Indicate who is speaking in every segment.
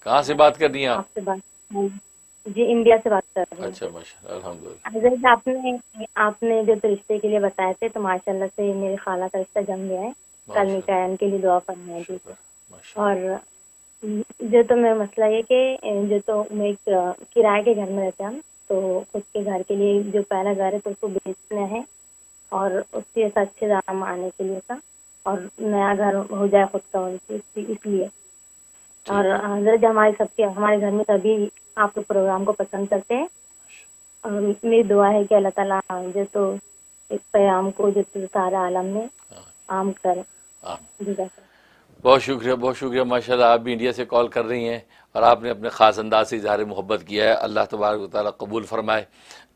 Speaker 1: کہاں سے بات کر رہی ہیں آپ؟
Speaker 2: آپ سے بات جی انڈیا سے بات کر رہی
Speaker 1: اچھا ماشاء اللہ، الحمد للہ۔
Speaker 2: ہوں حضرت۔ آپ نے جو رشتے کے لیے بتائے تھے تو ماشاء اللہ سے میری خالہ کا رشتہ جم گیا ہے، کل
Speaker 1: ماشاء
Speaker 2: نکاح ہے، ان کے لیے دعا کرنا ہے جی۔
Speaker 1: اللہ، شکر، ماشاء
Speaker 2: اور جو تو میرا مسئلہ یہ کہ جو تو میں ایک کرائے کے گھر میں رہتے ہیں ہم، تو خود کے گھر کے لیے جو پہلا گھر ہے تو اس کو بیچنا ہے، اور اس کے ساتھ اچھے دام آنے کے لیے تھا، اور نیا گھر ہو جائے خود کا اس لیے۔ اور
Speaker 1: ٹھیک ہے۔
Speaker 2: حضرت ہمارے گھر میں سبھی آپ کے پروگرام کو پسند کرتے ہیں، اور میری دعا ہے کہ اللہ تعالیٰ جو تو اس پیغام کو جو تو سارا عالم میں
Speaker 1: ہاں،
Speaker 2: عام کرے۔
Speaker 1: ہاں،
Speaker 2: جزاک اللہ۔
Speaker 1: بہت شکریہ، بہت شکریہ، ماشاء اللہ آپ بھی انڈیا سے کال کر رہی ہیں اور آپ نے اپنے خاص انداز سے اظہار محبت کیا ہے، اللہ تبارک و تعالیٰ قبول فرمائے۔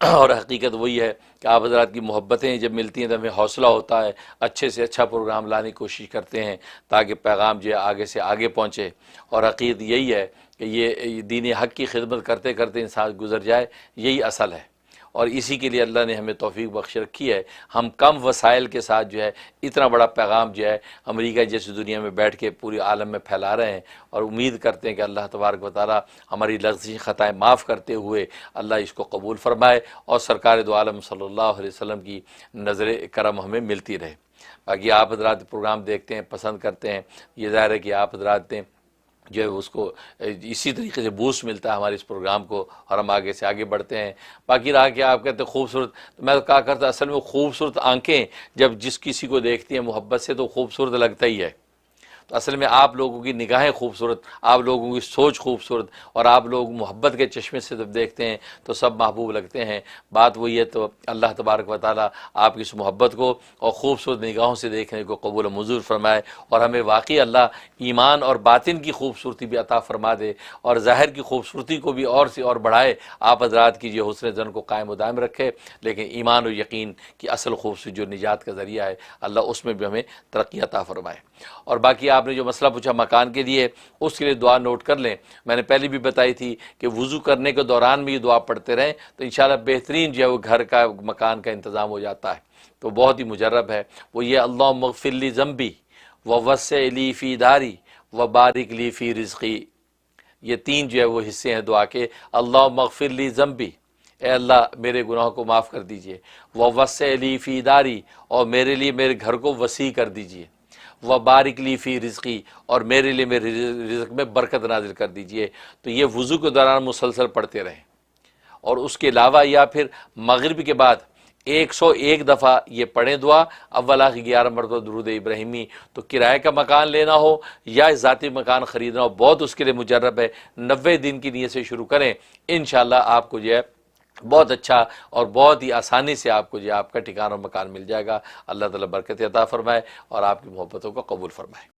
Speaker 1: اور حقیقت وہی ہے کہ آپ حضرات کی محبتیں جب ملتی ہیں تو ہمیں حوصلہ ہوتا ہے، اچھے سے اچھا پروگرام لانے کی کوشش کرتے ہیں تاکہ پیغام جو ہے آگے سے آگے پہنچے۔ اور حقیقت یہی ہے کہ یہ دین حق کی خدمت کرتے کرتے انسان گزر جائے، یہی اصل ہے، اور اسی کے لیے اللہ نے ہمیں توفیق بخش رکھی ہے۔ ہم کم وسائل کے ساتھ جو ہے اتنا بڑا پیغام جو ہے امریکہ جیسی دنیا میں بیٹھ کے پوری عالم میں پھیلا رہے ہیں، اور امید کرتے ہیں کہ اللہ تبارک و تعالیٰ ہماری لغزش خطائیں معاف کرتے ہوئے اللہ اس کو قبول فرمائے، اور سرکار دو عالم صلی اللہ علیہ وسلم کی نظر کرم ہمیں ملتی رہے۔ باقی آپ حضرات پروگرام دیکھتے ہیں، پسند کرتے ہیں، یہ ظاہر ہے کہ آپ حضرات نے جو ہے اس کو اسی طریقے سے بوسٹ ملتا ہے ہمارے اس پروگرام کو، اور ہم آگے سے آگے بڑھتے ہیں۔ باقی رہا کہ آپ کہتے ہیں خوبصورت، تو میں تو کہا کرتا اصل میں خوبصورت آنکھیں جب جس کسی کو دیکھتی ہیں محبت سے تو خوبصورت لگتا ہی ہے۔ تو اصل میں آپ لوگوں کی نگاہیں خوبصورت، آپ لوگوں کی سوچ خوبصورت، اور آپ لوگ محبت کے چشمے سے جب دیکھتے ہیں تو سب محبوب لگتے ہیں۔ بات وہی ہے، تو اللہ تبارک و تعالیٰ آپ کی اس محبت کو اور خوبصورت نگاہوں سے دیکھنے کو قبول و منظور فرمائے، اور ہمیں واقعی اللہ ایمان اور باطن کی خوبصورتی بھی عطا فرما دے، اور ظاہر کی خوبصورتی کو بھی اور سے اور بڑھائے۔ آپ حضرات کی جو حسن زن کو قائم و دائم رکھے، لیکن ایمان و یقین کی اصل خوبصورتی جو نجات کا ذریعہ ہے، اللہ اس میں بھی ہمیں ترقی عطا فرمائے۔ اور باقی آپ نے جو مسئلہ پوچھا مکان کے لیے، اس کے لیے دعا نوٹ کر لیں۔ میں نے پہلے بھی بتائی تھی کہ وضو کرنے کے دوران بھی یہ دعا پڑھتے رہیں تو انشاءاللہ بہترین جو ہے وہ گھر کا مکان کا انتظام ہو جاتا ہے۔ تو بہت ہی مجرب ہے وہ، یہ اللہم اغفر لی ذنبی ووسع لی فی داری وبارک لی فی رزقی، یہ تین جو ہے وہ حصے ہیں دعا کے۔ اللہم اغفر لی ذنبی، اے اللہ میرے گناہوں کو معاف کر دیجئے، ووسع لی فی داری، اور میرے لیے میرے گھر کو وسیع کر دیجئے، وبارک لی فی رزقی، اور میرے لیے میرے رزق میں برکت نازل کر دیجئے۔ تو یہ وضو کے دوران مسلسل پڑھتے رہیں، اور اس کے علاوہ یا پھر مغرب کے بعد 101 دفعہ یہ پڑھیں دعا، اول آخر 11 مرتبہ درود ابراہیمی۔ تو کرائے کا مکان لینا ہو یا ذاتی مکان خریدنا ہو، بہت اس کے لیے مجرب ہے، 90 دن کی نیت سے شروع کریں، انشاءاللہ آپ کو جو ہے بہت اچھا اور بہت ہی آسانی سے آپ کو جو ہے آپ کا ٹھکانہ مکان مل جائے گا۔ اللہ تعالیٰ برکت عطا فرمائے اور آپ کی محبتوں کو قبول فرمائے۔